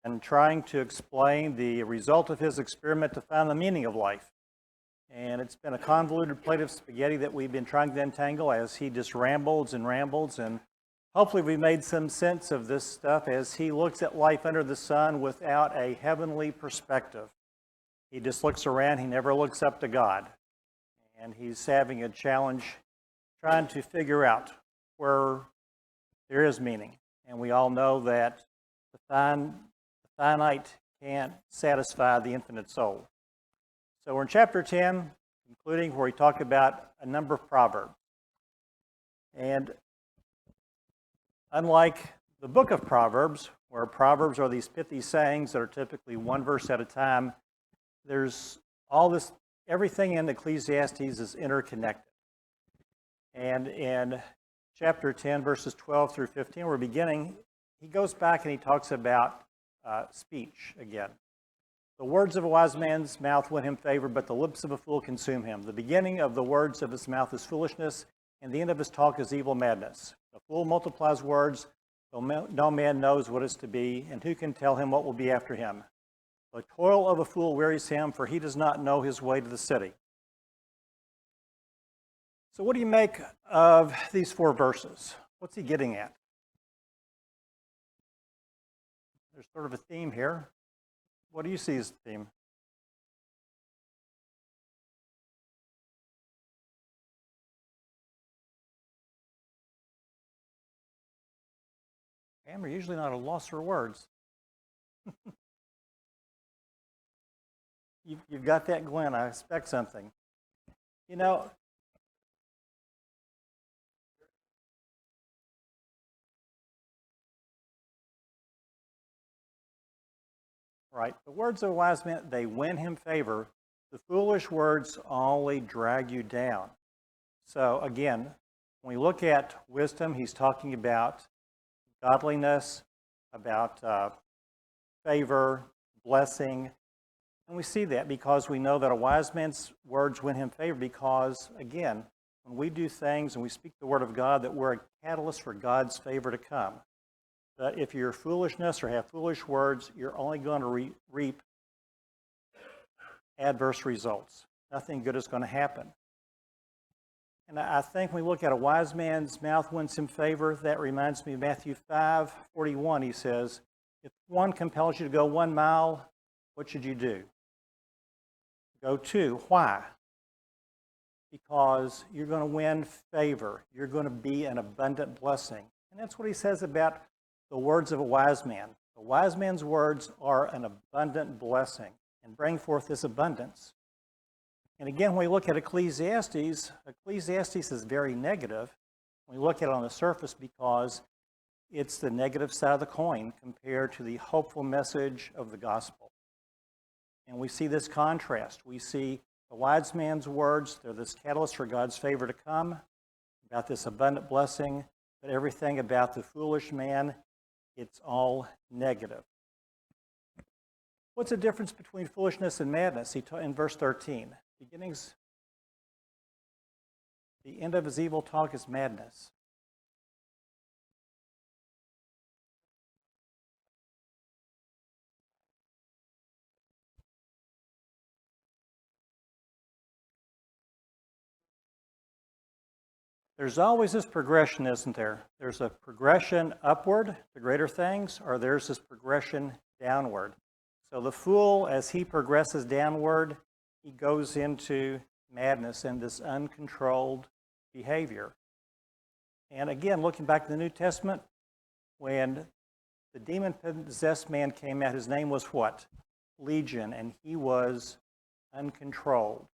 and trying to explain the result of his experiment to find the meaning of life. And it's been a convoluted plate of spaghetti that we've been trying to untangle as he just rambles, and hopefully we made some sense of this stuff as he looks at life under the sun without a heavenly perspective. He just looks around, he never looks up to God. And he's having a challenge trying to figure out where there is meaning. And we all know that the finite can't satisfy the infinite soul. So we're in chapter 10, including where we talk about a number of proverbs. And unlike the book of Proverbs, where Proverbs are these pithy sayings that are typically one verse at a time, there's all this, everything in Ecclesiastes is interconnected. And in chapter 10, verses 12 through 15, we're beginning, he goes back and he talks about speech again. The words of a wise man's mouth win him favor, but the lips of a fool consume him. The beginning of the words of his mouth is foolishness, and the end of his talk is evil madness. The fool multiplies words, though no man knows what is to be, and who can tell him what will be after him? The toil of a fool wearies him, for he does not know his way to the city. So what do you make of these 4 verses? What's he getting at? There's sort of a theme here. What do you see as the theme? Pam, you're usually not a loss for words. You've got that, Glenn. I expect something. You know, right, the words of a wise man, they win him favor. The foolish words only drag you down. So again, when we look at wisdom, he's talking about godliness, about favor, blessing. And we see that because we know that a wise man's words win him favor because, again, when we do things and we speak the word of God, that we're a catalyst for God's favor to come. But if you're foolishness or have foolish words, you're only going to reap adverse results. Nothing good is going to happen. And I think when we look at a wise man's mouth wins him favor, that reminds me of Matthew 5:41. He says, if one compels you to go 1 mile, what should you do? Go 2. Why? Because you're going to win favor. You're going to be an abundant blessing. And that's what he says about the words of a wise man. The wise man's words are an abundant blessing and bring forth this abundance. And again, when we look at Ecclesiastes, Ecclesiastes is very negative. We look at it on the surface because it's the negative side of the coin compared to the hopeful message of the gospel. And we see this contrast. We see the wise man's words, they're this catalyst for God's favor to come, about this abundant blessing, but everything about the foolish man, it's all negative. What's the difference between foolishness and madness? In verse 13, the end of his evil talk is madness. There's always this progression, isn't there? There's a progression upward to greater things, or there's this progression downward. So the fool, as he progresses downward, he goes into madness and this uncontrolled behavior. And again, looking back to the New Testament, when the demon-possessed man came out, his name was what? Legion, and he was uncontrolled.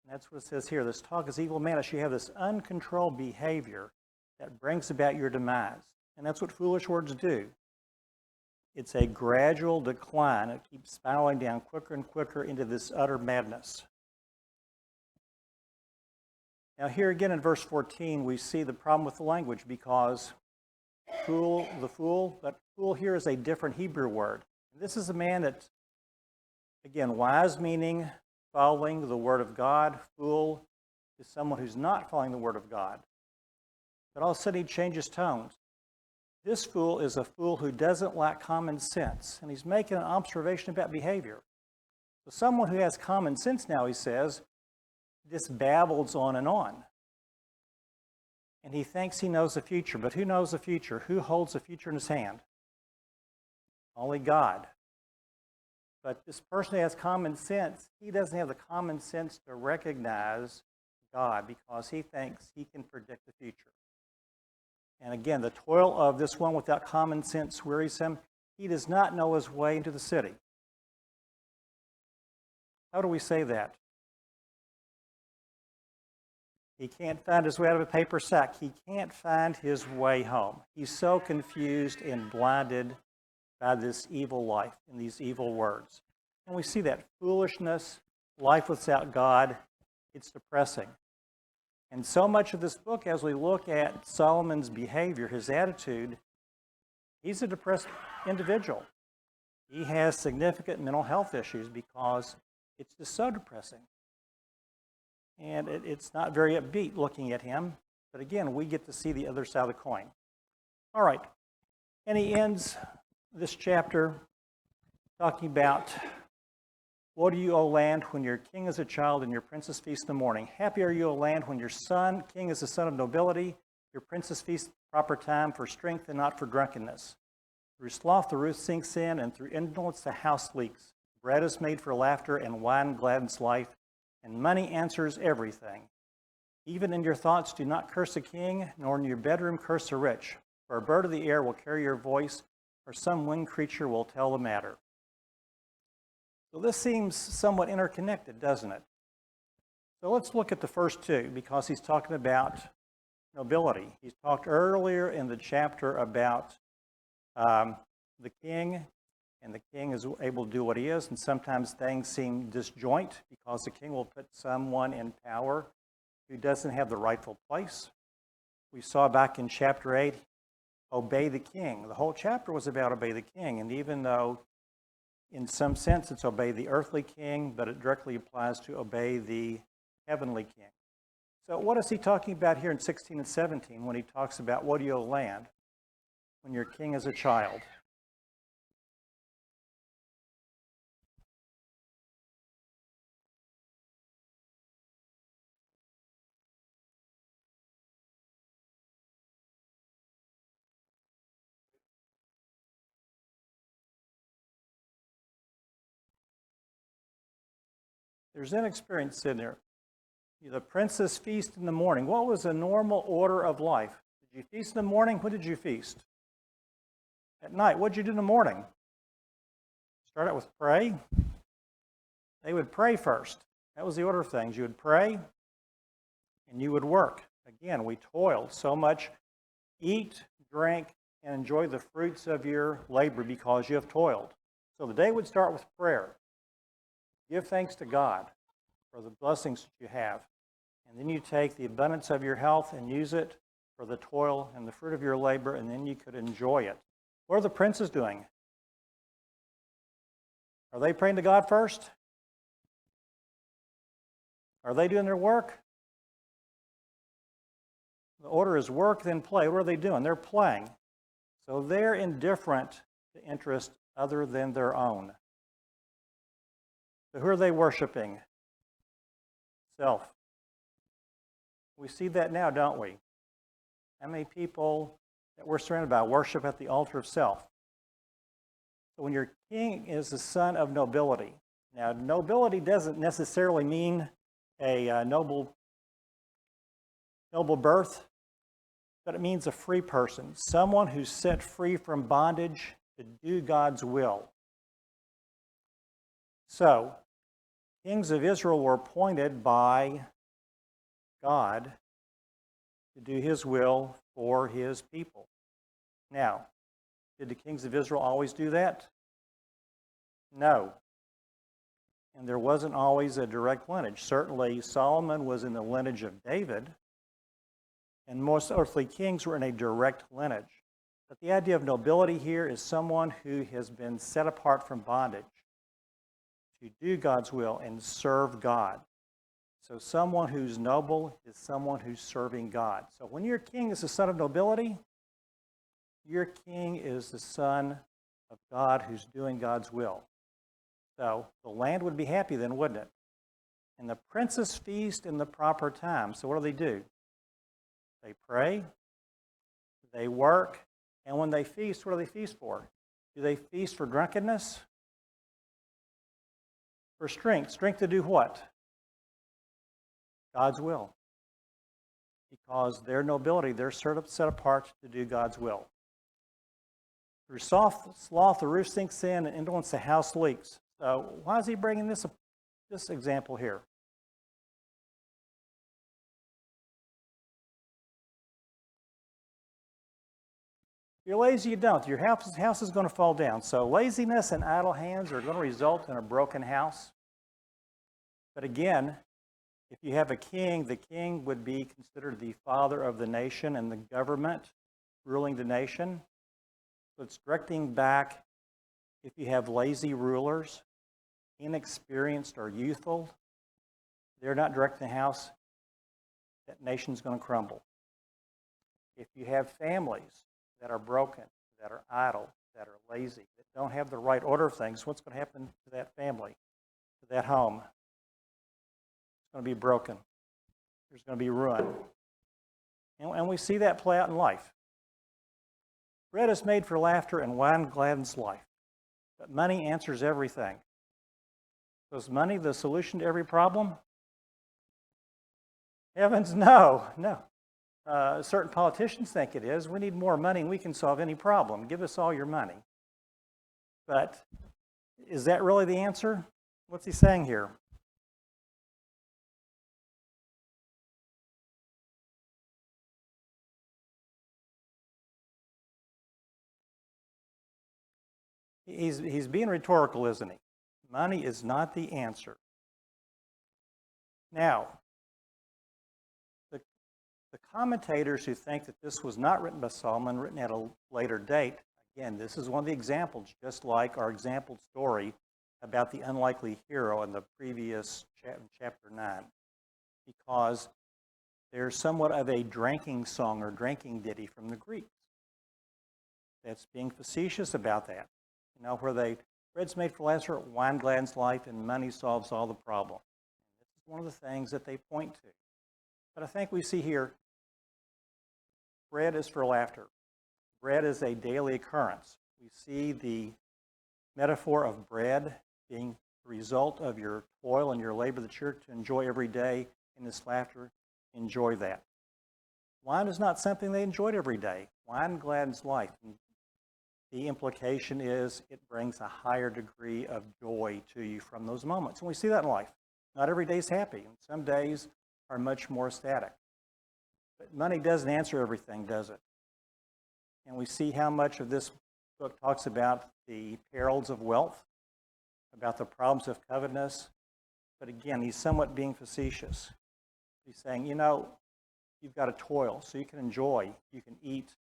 And that's what it says here. This talk is evil madness. You have this uncontrolled behavior that brings about your demise. And that's what foolish words do. It's a gradual decline. It keeps spiraling down quicker and quicker into this utter madness. Now here again in verse 14, we see the problem with the language because the fool, but fool here is a different Hebrew word. This is a man that, again, wise meaning following the word of God. Fool is someone who's not following the word of God. But all of a sudden he changes tones. This fool is a fool who doesn't lack common sense, and he's making an observation about behavior. So someone who has common sense now, he says, just babbles on. And he thinks he knows the future, but who knows the future? Who holds the future in his hand? Only God. But this person who has common sense, he doesn't have the common sense to recognize God because he thinks he can predict the future. And again, the toil of this one without common sense wearies him. He does not know his way into the city. How do we say that? He can't find his way out of a paper sack. He can't find his way home. He's so confused and blinded by this evil life and these evil words. And we see that foolishness, life without God, it's depressing. And so much of this book, as we look at Solomon's behavior, his attitude, he's a depressed individual. He has significant mental health issues because it's just so depressing. And it's not very upbeat looking at him. But again, we get to see the other side of the coin. All right. And he ends this chapter talking about, what do you, O land, when your king is a child and your princess feast in the morning? Happy are you, O land, when your king is the son of nobility, your princess feast at the proper time for strength and not for drunkenness. Through sloth the roof sinks in, and through indolence the house leaks. Bread is made for laughter, and wine gladdens life, and money answers everything. Even in your thoughts do not curse a king, nor in your bedroom curse a rich. For a bird of the air will carry your voice, or some winged creature will tell the matter. So this seems somewhat interconnected, doesn't it? So let's look at the first two, because he's talking about nobility. He's talked earlier in the chapter about the king, and the king is able to do what he is, and sometimes things seem disjoint because the king will put someone in power who doesn't have the rightful place. We saw back in chapter 8, obey the king. The whole chapter was about obey the king, and even though in some sense it's obey the earthly king, but it directly applies to obey the heavenly king. So what is he talking about here in 16 and 17 when he talks about what do you land when your king is a child? There's inexperience in there. The princess feast in the morning. What was a normal order of life? Did you feast in the morning? When did you feast? At night. What did you do in the morning? Start out with pray. They would pray first. That was the order of things. You would pray and you would work. Again, we toiled so much. Eat, drink, and enjoy the fruits of your labor because you have toiled. So the day would start with prayer. Give thanks to God for the blessings that you have. And then you take the abundance of your health and use it for the toil and the fruit of your labor, and then you could enjoy it. What are the princes doing? Are they praying to God first? Are they doing their work? The order is work, then play. What are they doing? They're playing. So they're indifferent to interest other than their own. So who are they worshiping? Self. We see that now, don't we? How many people that we're surrounded by worship at the altar of self? So when your king is the son of nobility, now nobility doesn't necessarily mean a noble birth, but it means a free person, someone who's set free from bondage to do God's will. So, kings of Israel were appointed by God to do his will for his people. Now, did the kings of Israel always do that? No. And there wasn't always a direct lineage. Certainly, Solomon was in the lineage of David, and most earthly kings were in a direct lineage. But the idea of nobility here is someone who has been set apart from bondage to do God's will and serve God. So someone who's noble is someone who's serving God. So when your king is a son of nobility, Your king is the son of God who's doing God's will. So the land would be happy then, wouldn't it? And the princes feast in the proper time. So what do? They pray, they work, and when they feast, what do they feast for? Do they feast for drunkenness? For strength. Strength to do what? God's will. Because their nobility, they're set apart to do God's will. Through sloth, the roof sinks in, and indolence, the house leaks. So why is he bringing this example here? If you're lazy, you don't. Your house is going to fall down. So laziness and idle hands are going to result in a broken house. But again, if you have a king, the king would be considered the father of the nation and the government ruling the nation. So it's directing back if you have lazy rulers, inexperienced or youthful, they're not directing the house, that nation's going to crumble. If you have families that are broken, that are idle, that are lazy, that don't have the right order of things, what's going to happen to that family, to that home? It's going to be broken. There's going to be ruin. And we see that play out in life. Bread is made for laughter and wine gladdens life. But money answers everything. So is money the solution to every problem? Heavens, no. Certain politicians think it is. We need more money and we can solve any problem. Give us all your money. But is that really the answer? What's he saying here? He's being rhetorical, isn't he? Money is not the answer. Now, the commentators who think that this was not written by Solomon, written at a later date, again, this is one of the examples, just like our example story about the unlikely hero in the previous chapter 9, because there's somewhat of a drinking song or drinking ditty from the Greeks that's being facetious about that. You know, where bread's made for laughter, wine gladdens life, and money solves all the problems. This is one of the things that they point to. But I think we see here, bread is for laughter. Bread is a daily occurrence. We see the metaphor of bread being the result of your toil and your labor that you're to enjoy every day in this laughter. Enjoy that. Wine is not something they enjoyed every day. Wine gladdens life. And the implication is it brings a higher degree of joy to you from those moments. And we see that in life. Not every day is happy. And some days are much more static. But money doesn't answer everything, does it? And we see how much of this book talks about the perils of wealth, about the problems of covetousness. But again, he's somewhat being facetious. He's saying, you know, you've got to toil so you can enjoy, you can eat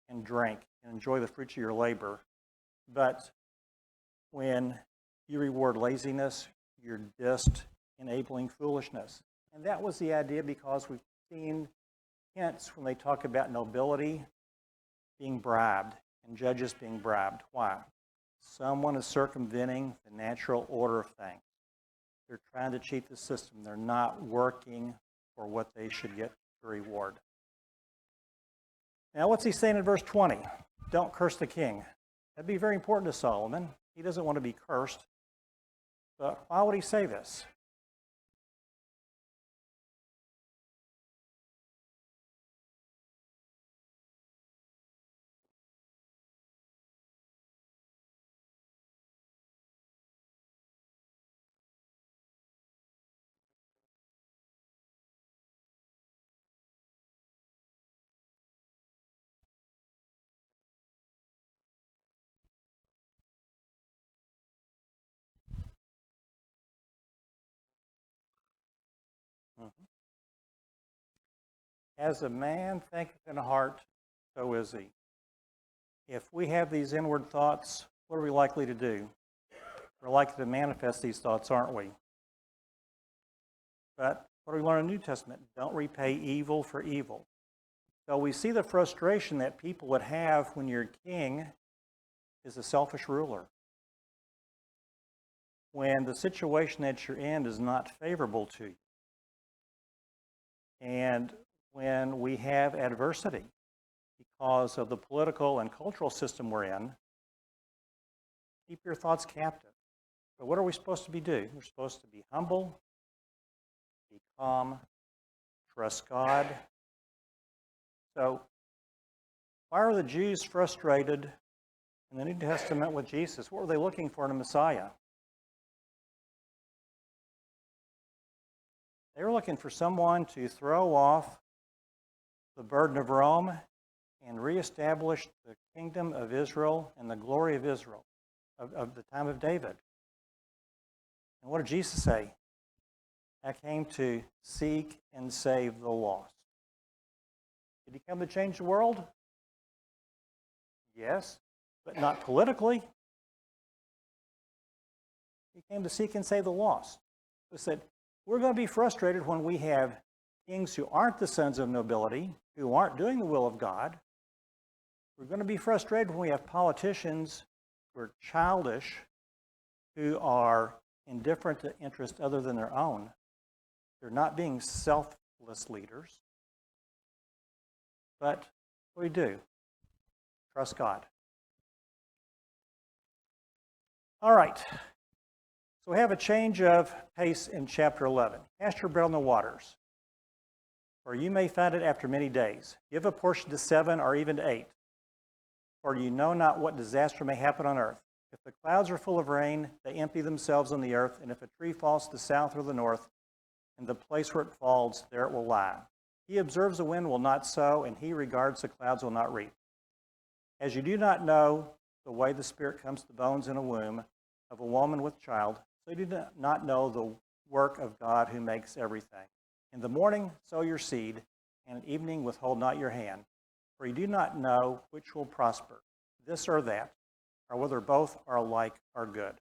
and drink and enjoy the fruits of your labor. But when you reward laziness, you're just enabling foolishness. And that was the idea, because we've seen hints when they talk about nobility being bribed and judges being bribed. Why? Someone is circumventing the natural order of things. They're trying to cheat the system. They're not working for what they should get the reward. Now, what's he saying in verse 20? Don't curse the king. That'd be very important to Solomon. He doesn't want to be cursed. But why would he say this? As a man thinketh in a heart, so is he. If we have these inward thoughts, what are we likely to do? We're likely to manifest these thoughts, aren't we? But what do we learn in the New Testament? Don't repay evil for evil. So we see the frustration that people would have when your king is a selfish ruler. When the situation that you're in is not favorable to you. And when we have adversity because of the political and cultural system we're in, keep your thoughts captive. But what are we supposed to be doing? We're supposed to be humble, be calm, trust God. So why are the Jews frustrated in the New Testament with Jesus? What were they looking for in a Messiah? They were looking for someone to throw off the burden of Rome and reestablish the kingdom of Israel and the glory of Israel, of the time of David. And what did Jesus say? I came to seek and save the lost. Did he come to change the world? Yes, but not politically. He came to seek and save the lost. He said, we're going to be frustrated when we have kings who aren't the sons of nobility, who aren't doing the will of God. We're going to be frustrated when we have politicians who are childish, who are indifferent to interests other than their own. They're not being selfless leaders. But what do? Trust God. All right. So we have a change of pace in chapter 11. Cast your bread on the waters, for you may find it after many days. Give a portion to 7 or even to 8, for you know not what disaster may happen on earth. If the clouds are full of rain, they empty themselves on the earth, and if a tree falls to the south or the north, in the place where it falls, there it will lie. He observes the wind will not sow, and he regards the clouds will not reap. As you do not know the way the Spirit comes to bones in a womb of a woman with child, so you do not know the work of God who makes everything. In the morning sow your seed, and at evening withhold not your hand, for you do not know which will prosper, this or that, or whether both are alike or good.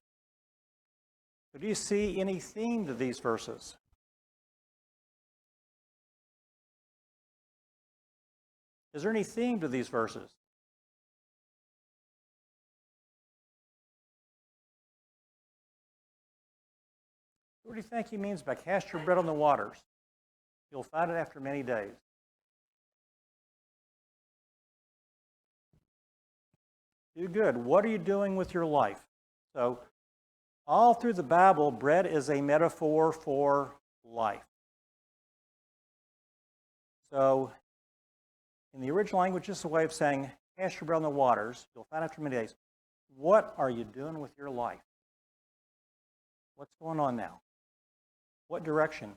So do you see any theme to these verses? Is there any theme to these verses? What do you think he means by cast your bread on the waters? You'll find it after many days. Do good. What are you doing with your life? So, all through the Bible, bread is a metaphor for life. So, in the original language, this is a way of saying, cast your bread on the waters. You'll find after many days. What are you doing with your life? What's going on now? What direction?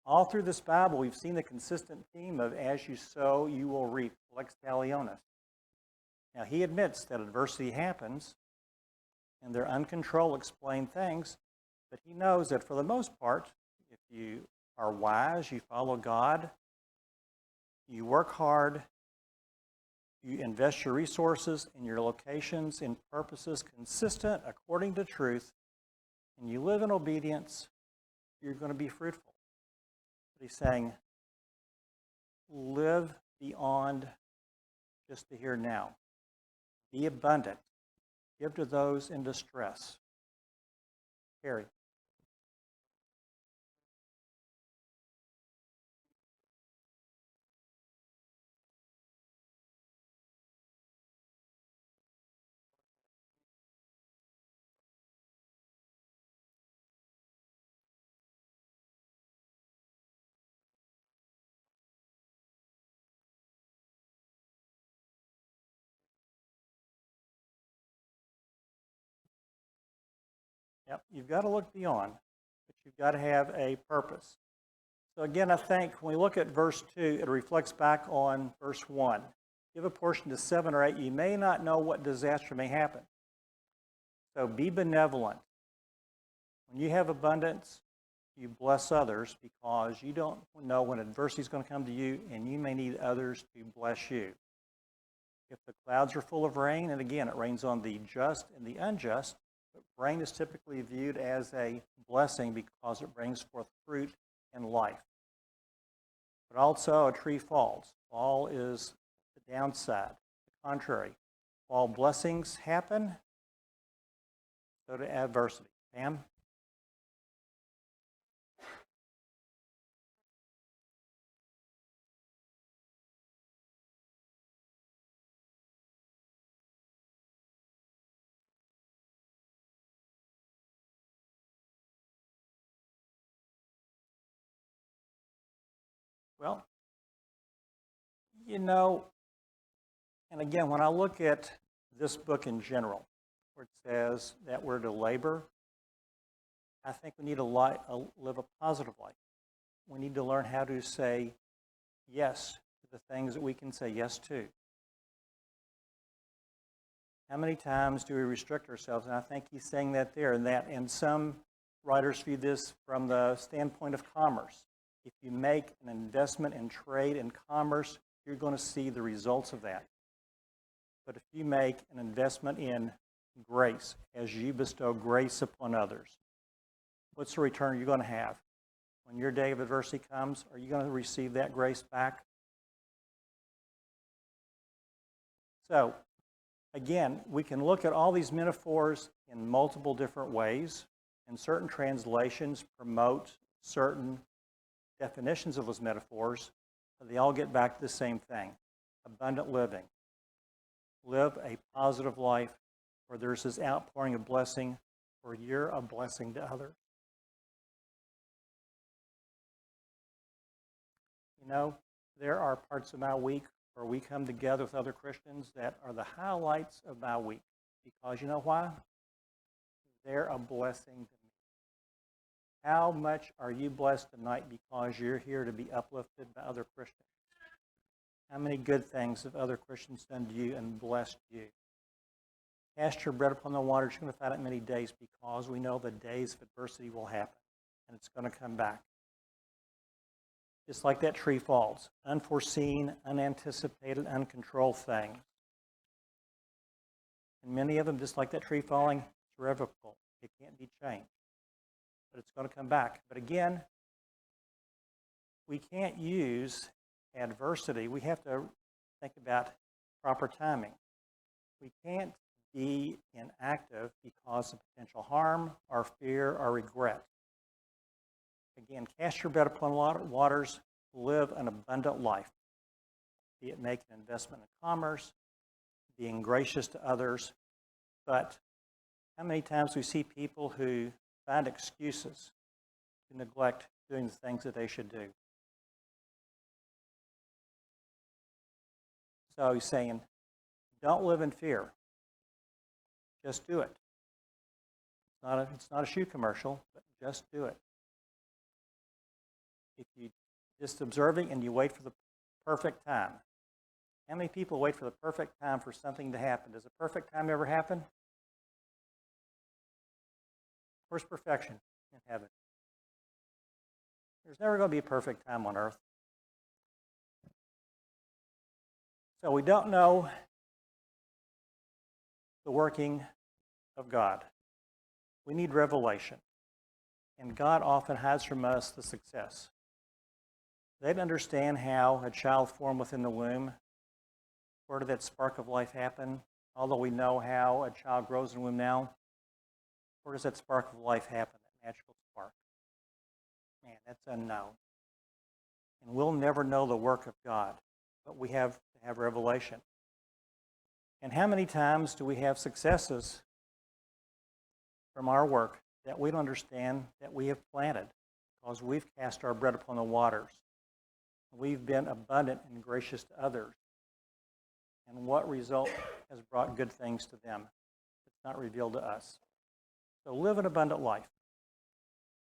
All through this Bible, we've seen the consistent theme of as you sow, you will reap. Lex talionis. Now, he admits that adversity happens, and their uncontrolled explained things, but he knows that for the most part, if you are wise, you follow God, you work hard, you invest your resources and your locations in purposes consistent according to truth, and you live in obedience, you're going to be fruitful. But he's saying, live beyond just the here now. Be abundant. Give to those in distress. Harry. Yep, you've got to look beyond, but you've got to have a purpose. So again, I think when we look at verse 2, it reflects back on verse 1. Give a portion to 7 or 8. You may not know what disaster may happen. So be benevolent. When you have abundance, you bless others because you don't know when adversity is going to come to you, and you may need others to bless you. If the clouds are full of rain, and again, it rains on the just and the unjust, but rain is typically viewed as a blessing because it brings forth fruit and life. But also a tree falls. Fall is the downside. The contrary. While blessings happen, so do adversity. Pam? Well, you know, and again, when I look at this book in general, where it says that we're to labor, I think we need to live a positive life. We need to learn how to say yes to the things that we can say yes to. How many times do we restrict ourselves? And I think he's saying that there, and some writers view this from the standpoint of commerce. If you make an investment in trade and commerce, you're going to see the results of that. But if you make an investment in grace, as you bestow grace upon others, what's the return you're going to have? When your day of adversity comes, are you going to receive that grace back? So, again, we can look at all these metaphors in multiple different ways, and certain translations promote certain definitions of those metaphors, but they all get back to the same thing: abundant living. Live a positive life where there's this outpouring of blessing, where you're a blessing to others. You know, there are parts of my week where we come together with other Christians that are the highlights of my week. Because you know why? They're a blessing to me. How much are you blessed tonight because you're here to be uplifted by other Christians? How many good things have other Christians done to you and blessed you? Cast your bread upon the waters. You're going to find it many days, because we know the days of adversity will happen, and it's going to come back. Just like that tree falls. Unforeseen, unanticipated, uncontrolled things. And many of them, just like that tree falling, it's irrevocable. It can't be changed. But it's going to come back. But again, we can't use adversity. We have to think about proper timing. We can't be inactive because of potential harm, or fear, or regret. Again, cast your bread upon waters, live an abundant life, be it making an investment in commerce, being gracious to others. But how many times we see people who find excuses to neglect doing the things that they should do? So he's saying, don't live in fear. Just do it. It's not a shoe commercial, but just do it. If you just observing and you wait for the perfect time. How many people wait for the perfect time for something to happen? Does the perfect time ever happen? Where's perfection in heaven? There's never going to be a perfect time on earth. So we don't know the working of God. We need revelation. And God often hides from us the success. They didn't understand how a child formed within the womb. Where did that spark of life happen? Although we know how a child grows in the womb now, where does that spark of life happen, that magical spark? Man, that's unknown. And we'll never know the work of God, but we have to have revelation. And how many times do we have successes from our work that we don't understand that we have planted, because we've cast our bread upon the waters? We've been abundant and gracious to others. And what result has brought good things to them? It's not revealed to us. So live an abundant life.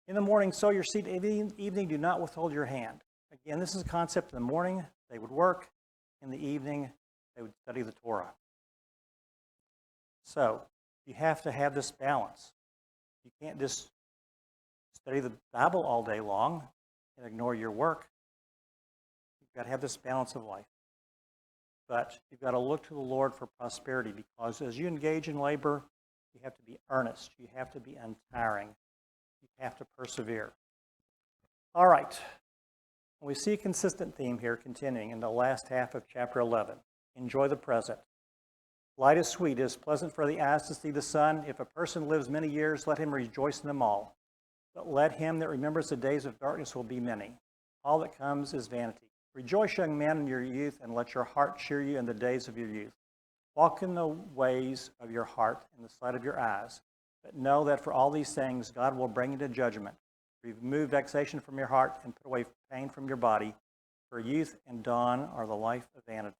In the morning, sow your seed. In the evening, do not withhold your hand. Again, this is a concept. In the morning, they would work. In the evening, they would study the Torah. So you have to have this balance. You can't just study the Bible all day long and ignore your work. You've got to have this balance of life. But you've got to look to the Lord for prosperity, because as you engage in labor, you have to be earnest. You have to be untiring. You have to persevere. All right. We see a consistent theme here continuing in the last half of chapter 11. Enjoy the present. Light is sweet, it is pleasant for the eyes to see the sun. If a person lives many years, let him rejoice in them all. But let him that remembers the days of darkness will be many. All that comes is vanity. Rejoice, young man, in your youth, and let your heart cheer you in the days of your youth. Walk in the ways of your heart in the sight of your eyes. But know that for all these things God will bring you to judgment. Remove vexation from your heart and put away pain from your body. For youth and dawn are the life of vanity.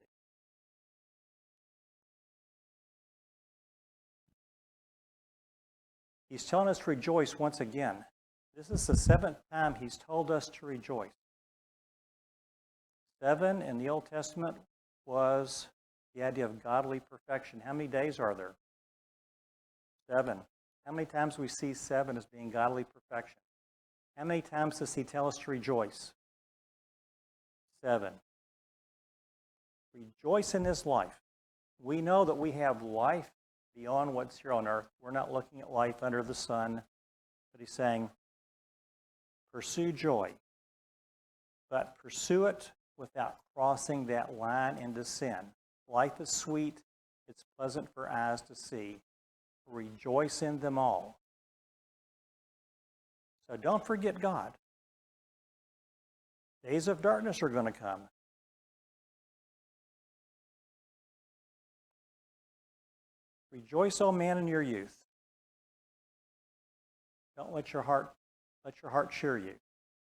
He's telling us to rejoice once again. This is the 7th time he's told us to rejoice. 7 in the Old Testament was the idea of godly perfection. How many days are there? 7. How many times do we see 7 as being godly perfection? How many times does he tell us to rejoice? 7. Rejoice in this life. We know that we have life beyond what's here on earth. We're not looking at life under the sun. But he's saying, pursue joy. But pursue it without crossing that line into sin. Life is sweet. It's pleasant for eyes to see. Rejoice in them all. So don't forget God. Days of darkness are going to come. Rejoice, O man, in your youth. Don't let your heart cheer you.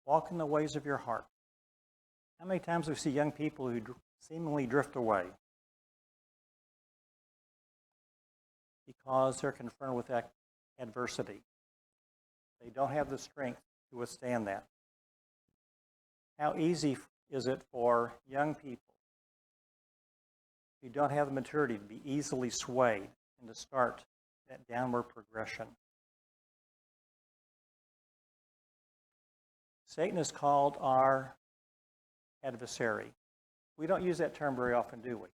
Walk in the ways of your heart. How many times do we see young people who seemingly drift away because they're confronted with adversity? They don't have the strength to withstand that. How easy is it for young people who don't have the maturity to be easily swayed and to start that downward progression? Satan is called our adversary. We don't use that term very often, do we?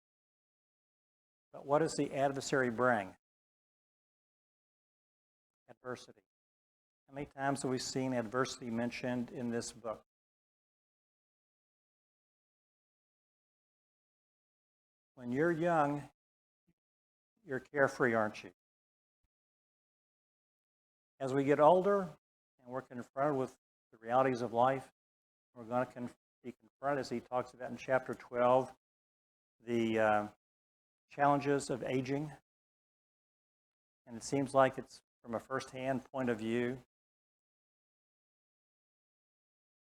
But what does the adversary bring? Adversity. How many times have we seen adversity mentioned in this book? When you're young, you're carefree, aren't you? As we get older and we're confronted with the realities of life, we're going to be confronted, as he talks about in chapter 12, the challenges of aging. And it seems like it's from a first-hand point of view.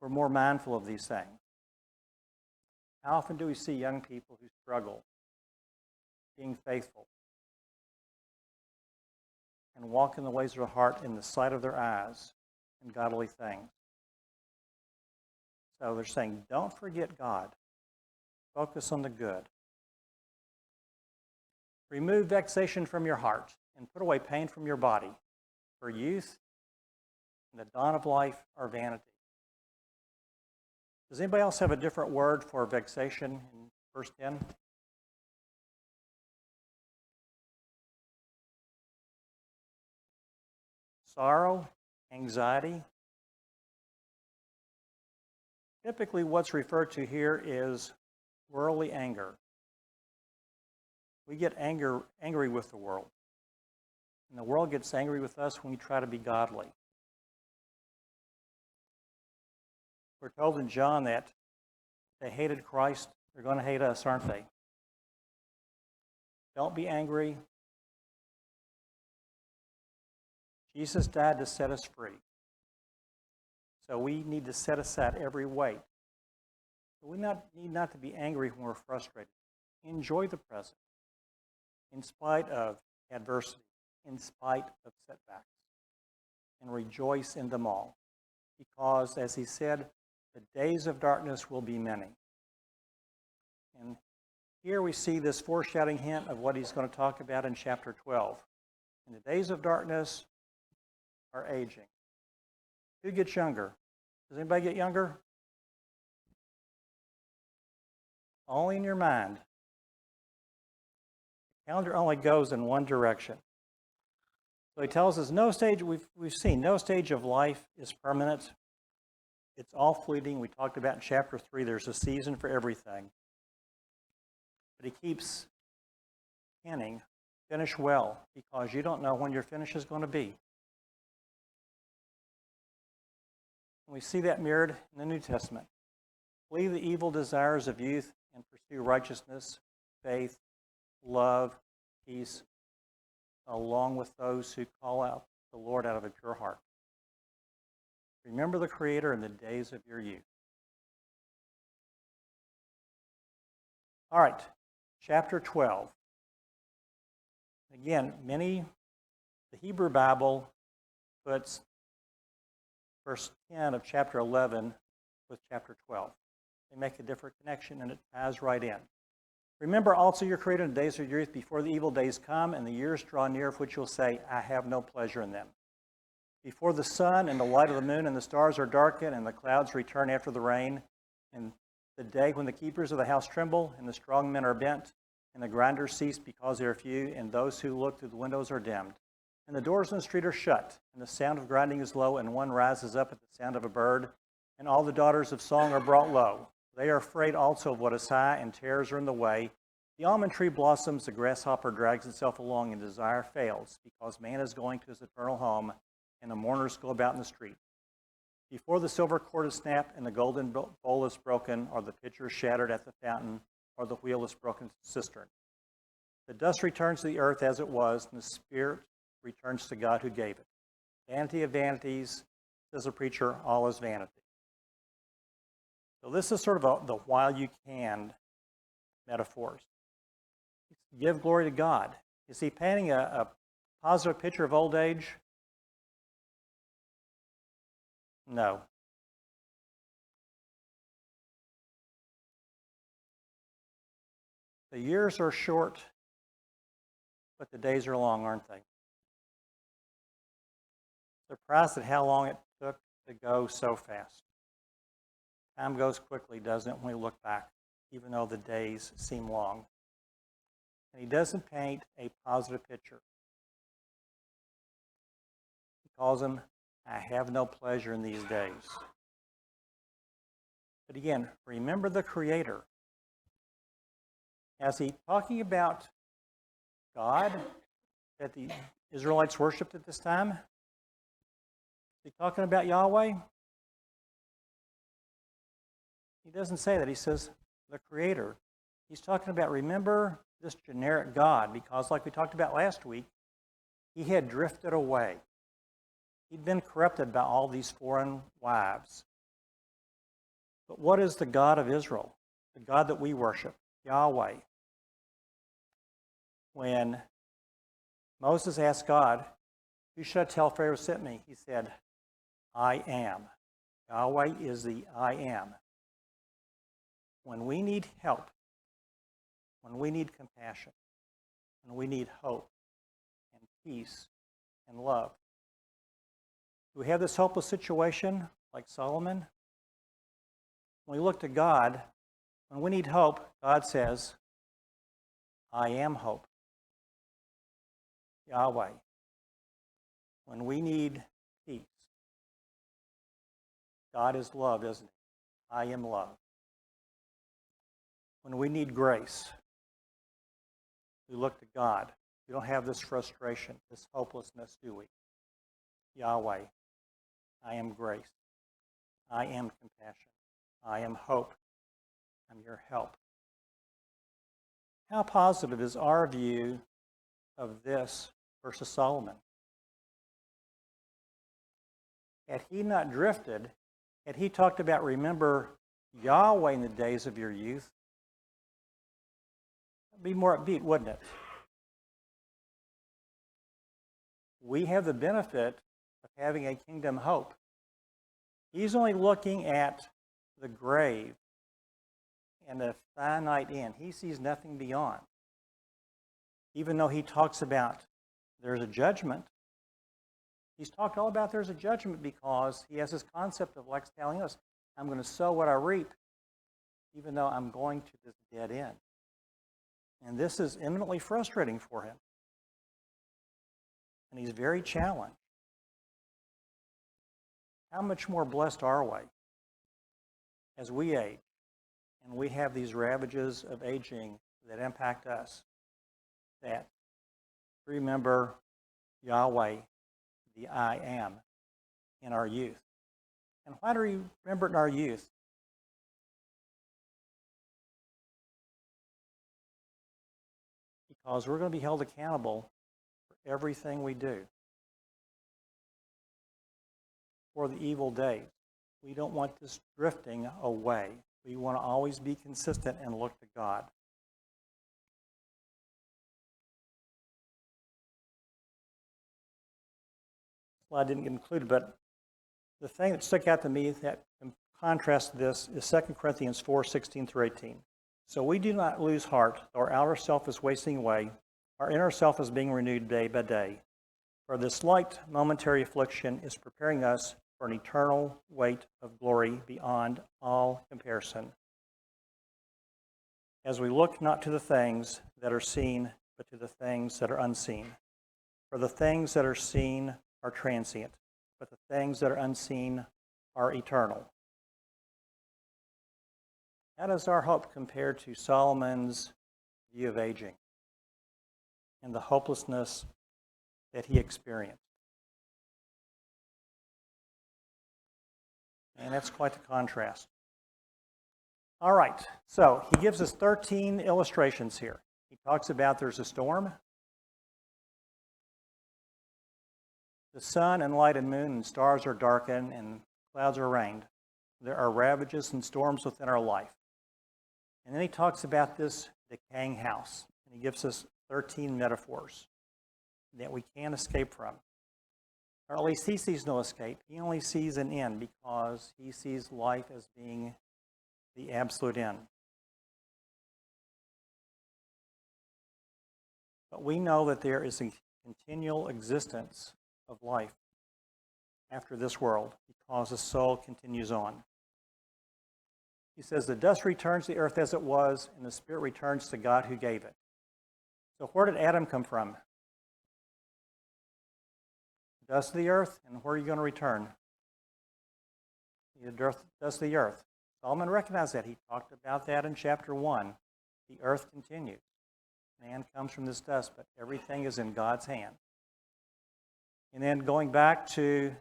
We're more mindful of these things. How often do we see young people who struggle being faithful and walk in the ways of their heart in the sight of their eyes in godly things? So they're saying, don't forget God. Focus on the good. Remove vexation from your heart and put away pain from your body. For youth and the dawn of life are vanity. Does anybody else have a different word for vexation in verse 10? Sorrow, anxiety. Typically what's referred to here is worldly anger. We get angry with the world. And the world gets angry with us when we try to be godly. We're told in John that they hated Christ, they're going to hate us, aren't they? Don't be angry. Jesus died to set us free. So we need to set aside every weight. But we need not to be angry when we're frustrated. Enjoy the present in spite of adversity, in spite of setbacks, and rejoice in them all. Because, as he said, the days of darkness will be many. And here we see this foreshadowing hint of what he's going to talk about in chapter 12. In the days of darkness are aging. Who gets younger? Does anybody get younger? Only in your mind. The calendar only goes in one direction. So he tells us no stage, we've seen, no stage of life is permanent. It's all fleeting. We talked about in chapter 3, there's a season for everything. But he keeps hinting, finish well, because you don't know when your finish is going to be. And we see that mirrored in the New Testament. Flee the evil desires of youth and pursue righteousness, faith, love, peace, along with those who call out the Lord out of a pure heart. Remember the Creator in the days of your youth. All right, chapter 12. Again, the Hebrew Bible puts verse 10 of chapter 11 with chapter 12. They make a different connection, and it ties right in. Remember also your Creator in the days of your youth, before the evil days come and the years draw near, of which you'll say, I have no pleasure in them. Before the sun and the light of the moon and the stars are darkened and the clouds return after the rain, and the day when the keepers of the house tremble and the strong men are bent and the grinders cease because they are few and those who look through the windows are dimmed. And the doors in the street are shut and the sound of grinding is low and one rises up at the sound of a bird and all the daughters of song are brought low. They are afraid also of what is high and terrors are in the way. The almond tree blossoms, the grasshopper drags itself along and desire fails because man is going to his eternal home and the mourners go about in the street. Before the silver cord is snapped and the golden bowl is broken, or the pitcher is shattered at the fountain, or the wheel is broken to the cistern. The dust returns to the earth as it was, and the spirit returns to God who gave it. Vanity of vanities, says the preacher, all is vanity. So this is sort of the while you can metaphors. Give glory to God. Is he painting a positive picture of old age? No. The years are short, but the days are long, aren't they? Surprised at how long it took to go so fast. Time goes quickly, doesn't it, when we look back, even though the days seem long. And he doesn't paint a positive picture. He calls them, I have no pleasure in these days. But again, remember the Creator. Is he talking about God that the Israelites worshipped at this time? Is he talking about Yahweh? He doesn't say that. He says the Creator. He's talking about, remember this generic God, because like we talked about last week, he had drifted away. He'd been corrupted by all these foreign wives. But what is the God of Israel? The God that we worship, Yahweh. When Moses asked God, who should I tell Pharaoh sent me? He said, I am. Yahweh is the I am. When we need help, when we need compassion, when we need hope and peace and love, do we have this hopeless situation like Solomon? When we look to God, when we need hope, God says, I am hope. Yahweh. When we need peace, God is love, isn't he? I am love. When we need grace, we look to God. We don't have this frustration, this hopelessness, do we? Yahweh, I am grace. I am compassion. I am hope. I'm your help. How positive is our view of this versus Solomon? Had he not drifted, had he talked about remember Yahweh in the days of your youth, it'd be more upbeat, wouldn't it? We have the benefit of having a kingdom hope. He's only looking at the grave and the finite end. He sees nothing beyond. Even though he talks about there's a judgment, he's talked all about there's a judgment because he has this concept of like telling us, I'm going to sow what I reap, even though I'm going to this dead end. And this is eminently frustrating for him. And he's very challenged. How much more blessed are we? as we age, and we have these ravages of aging that impact us, that remember Yahweh, the I Am, in our youth. And why do we remember it in our youth? Because we're going to be held accountable for everything we do, for the evil days. We don't want this drifting away. We want to always be consistent and look to God. Well, I didn't get included, but the thing that stuck out to me that in contrast to this is 2 Corinthians 4:16 through 18. So we do not lose heart, though our outer self is wasting away. Our inner self is being renewed day by day. For this light momentary affliction is preparing us for an eternal weight of glory beyond all comparison. As we look not to the things that are seen, but to the things that are unseen. For the things that are seen are transient, but the things that are unseen are eternal. How does our hope compare to Solomon's view of aging and the hopelessness that he experienced? And that's quite the contrast. All right, so he gives us 13 illustrations here. He talks about there's a storm, the sun and light and moon and stars are darkened and clouds are rained. There are ravages and storms within our life. And then he talks about this decaying house, and he gives us 13 metaphors that we can't escape from. Or at least he sees no escape. He only sees an end because he sees life as being the absolute end. But we know that there is a continual existence of life after this world because the soul continues on. He says, the dust returns to the earth as it was, and the spirit returns to God who gave it. So where did Adam come from? Dust of the earth, and where are you going to return? The dust of the earth. Solomon recognized that. He talked about that in chapter 1. The earth continues. Man comes from this dust, but everything is in God's hand. And then going back to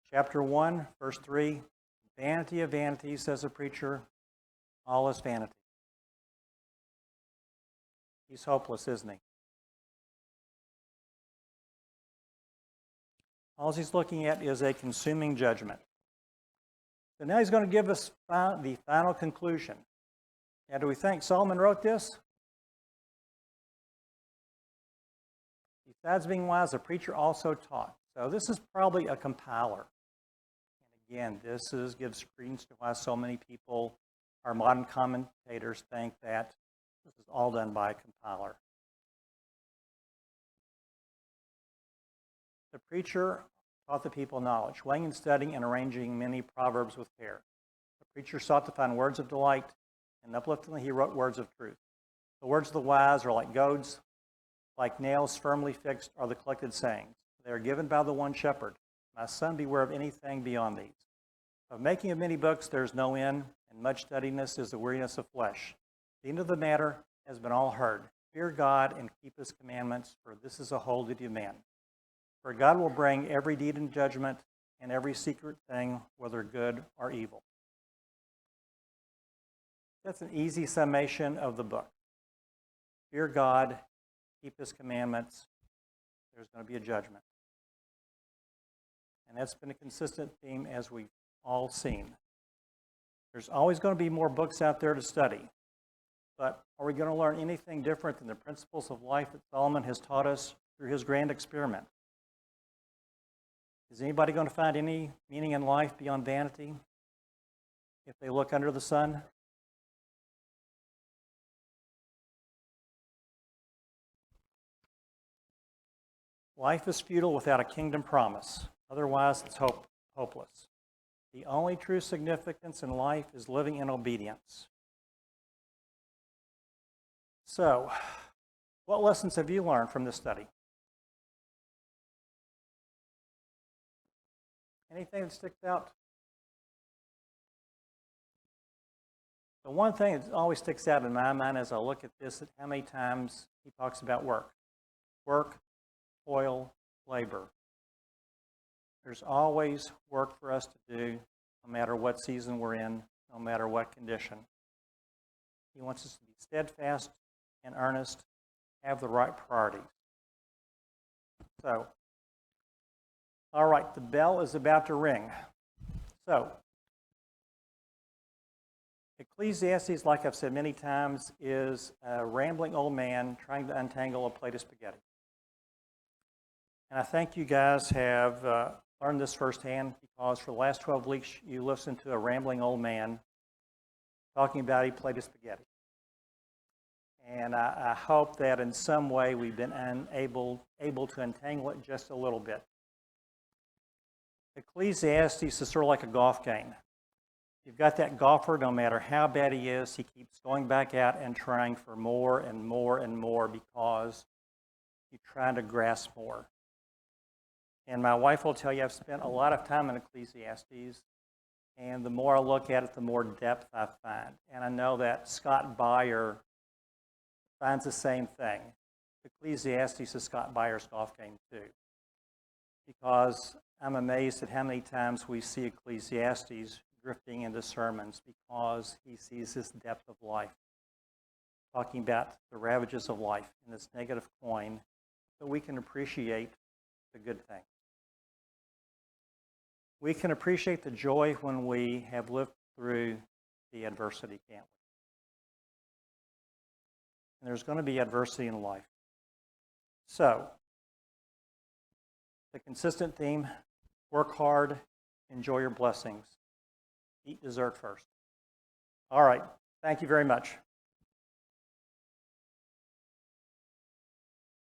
chapter 1, verse 3, vanity of vanities, says the preacher, all is vanity. He's hopeless, isn't he? All he's looking at is a consuming judgment. So now he's going to give us the final conclusion. Now, do we think Solomon wrote this? Besides being wise, the preacher also taught. So this is probably a compiler. And again, this gives credence to why so many people, our modern commentators, think that this is all done by a compiler. The preacher taught the people knowledge, weighing and studying and arranging many proverbs with care. The preacher sought to find words of delight, and upliftingly he wrote words of truth. The words of the wise are like goads, like nails firmly fixed are the collected sayings. They are given by the one shepherd. My son, beware of anything beyond these. Of making of many books there is no end, and much steadiness is the weariness of flesh. The end of the matter has been all heard. Fear God and keep his commandments, for this is a whole duty of man. For God will bring every deed in judgment and every secret thing, whether good or evil. That's an easy summation of the book. Fear God, keep his commandments, there's going to be a judgment. And that's been a consistent theme as we've all seen. There's always going to be more books out there to study. But are we going to learn anything different than the principles of life that Solomon has taught us through his grand experiment? Is anybody going to find any meaning in life beyond vanity if they look under the sun? Life is futile without a kingdom promise. Otherwise, it's hopeless. The only true significance in life is living in obedience. So, what lessons have you learned from this study? Anything that sticks out? The one thing that always sticks out in my mind as I look at this, is how many times he talks about work. Work, toil, labor. There's always work for us to do, no matter what season we're in, no matter what condition. He wants us to be steadfast and earnest, have the right priorities. So, all right, the bell is about to ring. So, Ecclesiastes, like I've said many times, is a rambling old man trying to untangle a plate of spaghetti. And I think you guys have learned this firsthand, because for the last 12 weeks you listened to a rambling old man talking about a plate of spaghetti. And I hope that in some way we've been able to untangle it just a little bit. Ecclesiastes is sort of like a golf game. You've got that golfer, no matter how bad he is, he keeps going back out and trying for more and more and more, because he's trying to grasp more. And my wife will tell you I've spent a lot of time in Ecclesiastes, and the more I look at it, the more depth I find. And I know that Scott Beyer finds the same thing. Ecclesiastes is Scott Beyer's golf game too, because I'm amazed at how many times we see Ecclesiastes drifting into sermons, because he sees this depth of life, talking about the ravages of life in this negative coin, so we can appreciate the good thing. We can appreciate the joy when we have lived through the adversity, can't we? And there's going to be adversity in life. So, the consistent theme: work hard, enjoy your blessings, eat dessert first. All right, thank you very much.